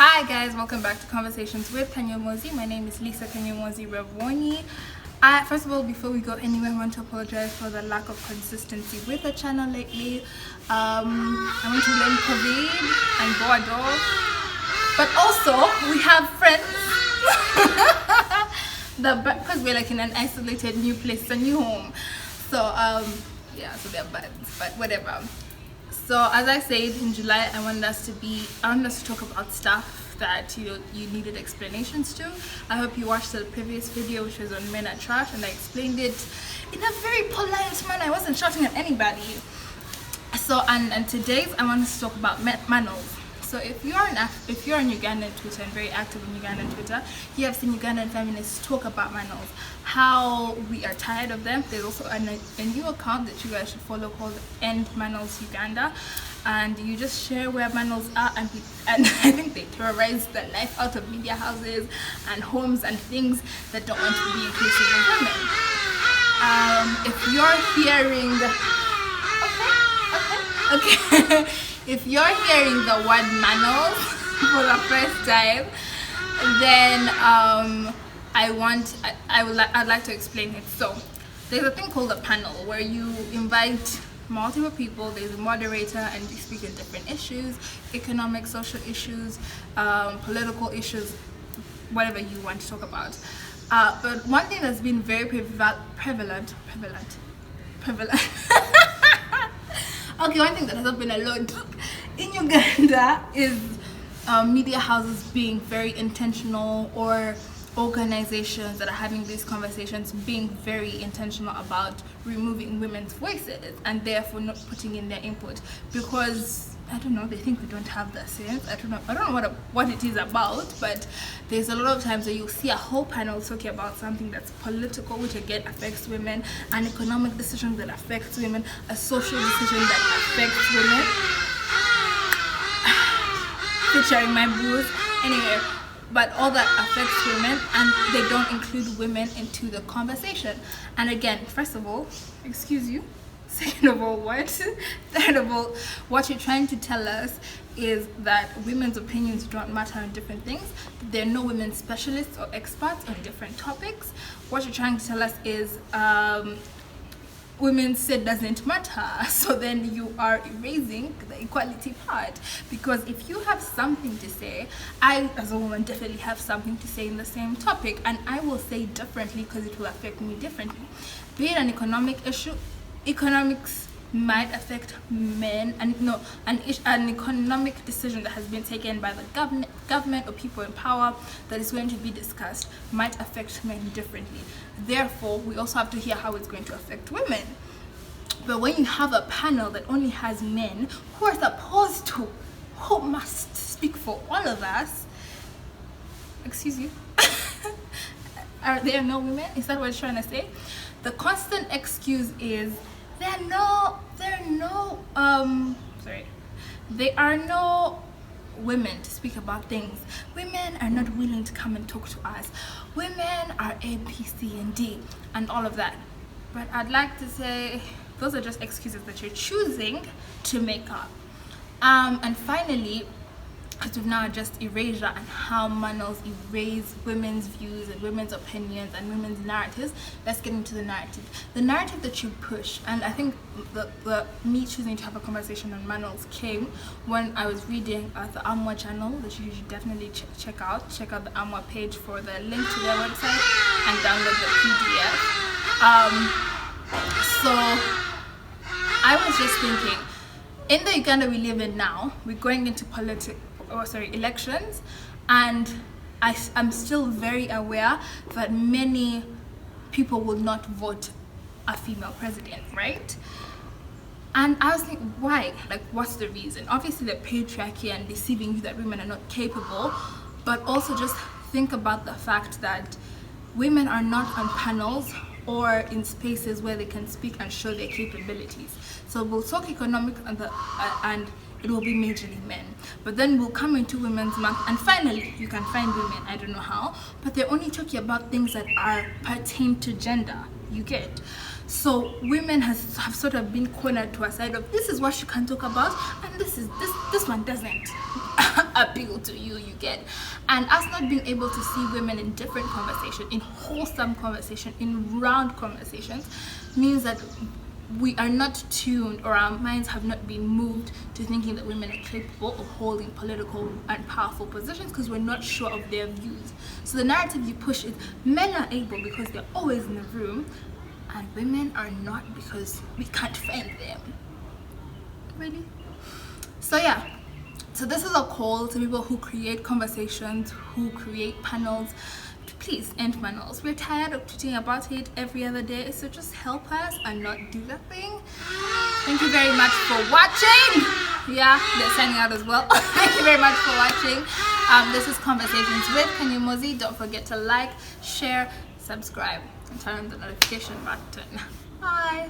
Hi guys, welcome back to Conversations with Kanyomozi. My name is Lisa Kanyomozi Revoni. First of all, before we go anywhere, I want to apologize for the lack of consistency with the channel lately. I want to blame COVID and boredom, but also we have friends. Because we're like in an isolated new place, a new home. So yeah, so they're buds, but whatever. So as I said, in July I want us to talk about stuff that you needed explanations to. I hope you watched the previous video, which was on men are trash, and I explained it in a very polite manner. I wasn't shouting at anybody. So and today's I want us to talk about Manels. So if you're on Ugandan Twitter and very active on Ugandan Twitter, you have seen Ugandan feminists talk about Manels, how we are tired of them. There's also a new account that you guys should follow called End Manels Uganda, and you just share where Manels are, and I think they terrorize the life out of media houses and homes and things that don't want to be inclusive of women. If you're hearing okay. If you're hearing the word Manels for the first time, then I'd like to explain it. So there's a thing called a panel where you invite multiple people. There's a moderator and you speak on different issues, economic, social issues, political issues, whatever you want to talk about. But one thing that's been very prevalent. Okay, one thing that has not been allowed in Uganda is media houses being very intentional, or organizations that are having these conversations being very intentional about removing women's voices and therefore not putting in their input, because I don't know, they think we don't have the sense. I don't know what it is about, but there's a lot of times that you'll see a whole panel talking about something that's political, which again affects women, an economic decision that affects women, a social decision that affects women. Featuring my booze. Anyway, but all that affects women, and they don't include women into the conversation. And again, first of all, excuse you. Second of all, what? Third of all, what you're trying to tell us is that women's opinions don't matter on different things. There are no women specialists or experts on different topics. What you're trying to tell us is women said doesn't matter. So then you are erasing the equality part, because if you have something to say, I as a woman definitely have something to say in the same topic, and I will say differently because it will affect me differently. Be it an economic issue, economics might affect men, and an economic decision that has been taken by the government or people in power that is going to be discussed might affect men differently. Therefore, we also have to hear how it's going to affect women. But when you have a panel that only has men who are supposed to, who must speak for all of us, excuse you, are there no women? Is that what you're trying to say? The constant excuse is there are no women to speak about things. Women are not willing to come and talk to us. Women are A, B, C, and D, and all of that. But I'd like to say those are just excuses that you're choosing to make up. And finally, as we've now just erasure and how Manels erase women's views and women's opinions and women's narratives, let's get into the narrative. The narrative that you push, and I think the me choosing to have a conversation on Manels came when I was reading the Amwa channel, that you should definitely check out the Amwa page for the link to their website and download the PDF. So I was just thinking, in the Uganda we live in now, we're going into elections, and I'm still very aware that many people will not vote a female president, right? And I was thinking, why? Like, what's the reason? Obviously the patriarchy and deceiving you that women are not capable, but also just think about the fact that women are not on panels or in spaces where they can speak and show their capabilities. So we'll talk economics and it will be majorly men. But then we'll come into Women's Month, and finally you can find women, I don't know how, but they're only talking about things that are pertain to gender, you get. So women have sort of been cornered to a side of, this is what you can talk about and this one doesn't. appeal to you, you get. And us not being able to see women in different conversation, in wholesome conversation, in round conversations, means that we are not tuned, or our minds have not been moved to thinking that women are capable of holding political and powerful positions, because we're not sure of their views. So the narrative you push is men are able because they're always in the room, and women are not because we can't find them. Really? So yeah, so this is a call to people who create conversations, who create panels. Please end Manels. We're tired of tweeting about it every other day, so just help us and not do that thing. Thank you very much for watching. Yeah, they're signing out as well. Thank you very much for watching. This is Conversations with Kanyomozi. Don't forget to like, share, subscribe, and turn on the notification button. Bye.